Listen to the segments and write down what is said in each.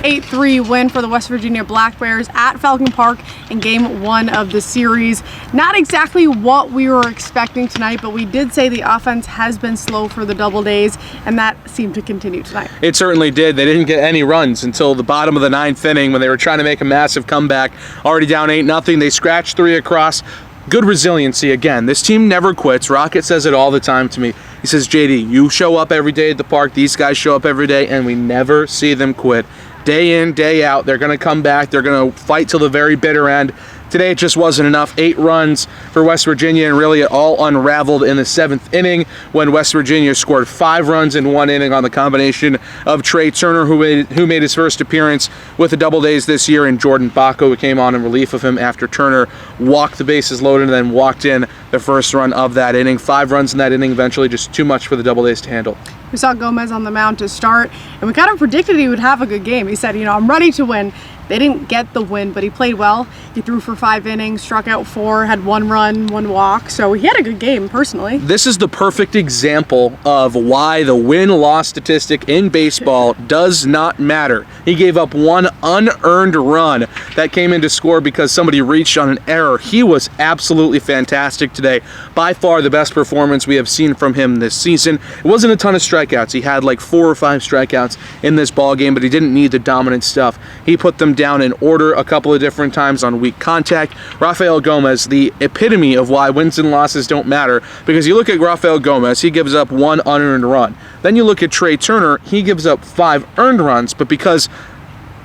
8-3 win for the West Virginia Black Bears at Falcon Park in game 1 of the series. Not exactly what we were expecting tonight, but we did say the offense has been slow for the Doubledays, and that seemed to continue tonight. It certainly did. They didn't get any runs until the bottom of the 9th inning when they were trying to make a massive comeback. Already down 8-0. They scratched 3 across. Good resiliency again. This team never quits. Rocket says it all the time to me. He says, JD, you show up every day at the park. These guys show up every day, and we never see them quit. Day in, day out, they're going to come back. They're going to fight till the very bitter end. Today it just wasn't enough. 8 runs for West Virginia, and really it all unraveled in the 7th inning when West Virginia scored 5 runs in 1 inning on the combination of Trey Turner, who made his first appearance with the Doubledays this year, and Jordan Bacco, who came on in relief of him after Turner walked the bases loaded and then walked in the first run of that inning. 5 runs in that inning, eventually just too much for the Doubledays to handle. We saw Gomez on the mound to start, and we kind of predicted he would have a good game. He said, I'm ready to win. They didn't get the win, but he played well. He threw for 5 innings, struck out 4, had 1 run, 1 walk. So he had a good game, personally. This is the perfect example of why the win-loss statistic in baseball does not matter. He gave up 1 unearned run that came in to score because somebody reached on an error. He was absolutely fantastic today. By far the best performance we have seen from him this season. It wasn't a ton of strikeouts. He had like 4 or 5 strikeouts in this ball game, but he didn't need the dominant stuff. He put them down in order a couple of different times on weak contact. Rafael Gomez, the epitome of why wins and losses don't matter, because you look at Rafael Gomez, he gives up 1 unearned run. Then you look at Trey Turner, he gives up 5 earned runs, but because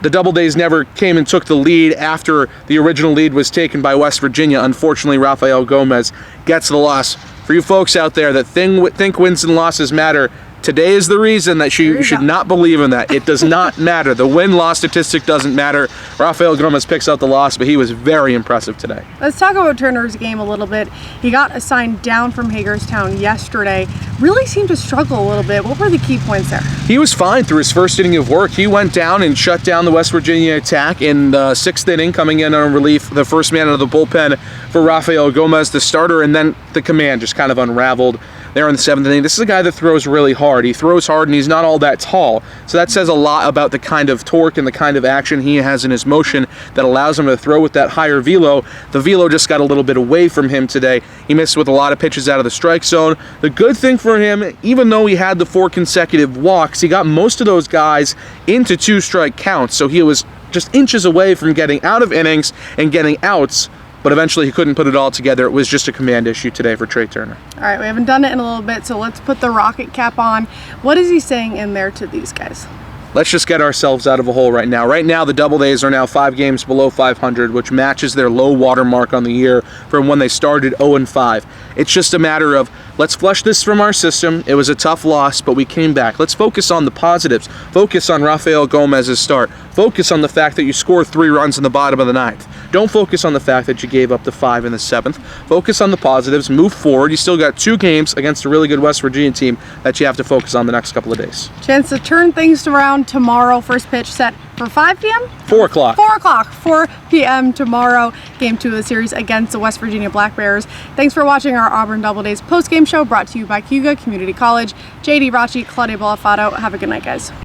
the Doubledays never came and took the lead after the original lead was taken by West Virginia, unfortunately Rafael Gomez gets the loss. For you folks out there that think wins and losses matter, today is the reason that you should not believe in that. It does not matter. The win-loss statistic doesn't matter. Rafael Gomez picks out the loss, but he was very impressive today. Let's talk about Turner's game a little bit. He got assigned down from Hagerstown yesterday. Really seemed to struggle a little bit. What were the key points there? He was fine through his first inning of work. He went down and shut down the West Virginia attack in the 6th inning, coming in on relief, the first man out of the bullpen for Rafael Gomez, the starter, and then the command just kind of unraveled there in the 7th inning. This is a guy that throws really hard. He throws hard and he's not all that tall. So that says a lot about the kind of torque and the kind of action he has in his motion that allows him to throw with that higher velo. The velo just got a little bit away from him today. He missed with a lot of pitches out of the strike zone. The good thing for him, even though he had the 4 consecutive walks, he got most of those guys into 2-strike counts. So he was just inches away from getting out of innings and getting outs, but eventually he couldn't put it all together. It was just a command issue today for Trey Turner. All right, we haven't done it in a little bit, so let's put the Rocket cap on. What is he saying in there to these guys? Let's just get ourselves out of a hole right now. Right now, the Doubledays are now 5 games below 500, which matches their low water mark on the year from when they started 0-5. It's just a matter of, let's flush this from our system. It was a tough loss, but we came back. Let's focus on the positives. Focus on Rafael Gomez's start. Focus on the fact that you scored 3 runs in the bottom of the 9th. Don't focus on the fact that you gave up the 5 in the 7th. Focus on the positives. Move forward. You still got 2 games against a really good West Virginia team that you have to focus on the next couple of days. Chance to turn things around tomorrow. First pitch set for 5 p.m.? 4 o'clock. 4 o'clock. 4 p.m. tomorrow. Game 2 of the series against the West Virginia Black Bears. Thanks for watching our Auburn Doubledays post-game show brought to you by Cayuga Community College. JD Rachi, Claudia Balafato. Have a good night, guys.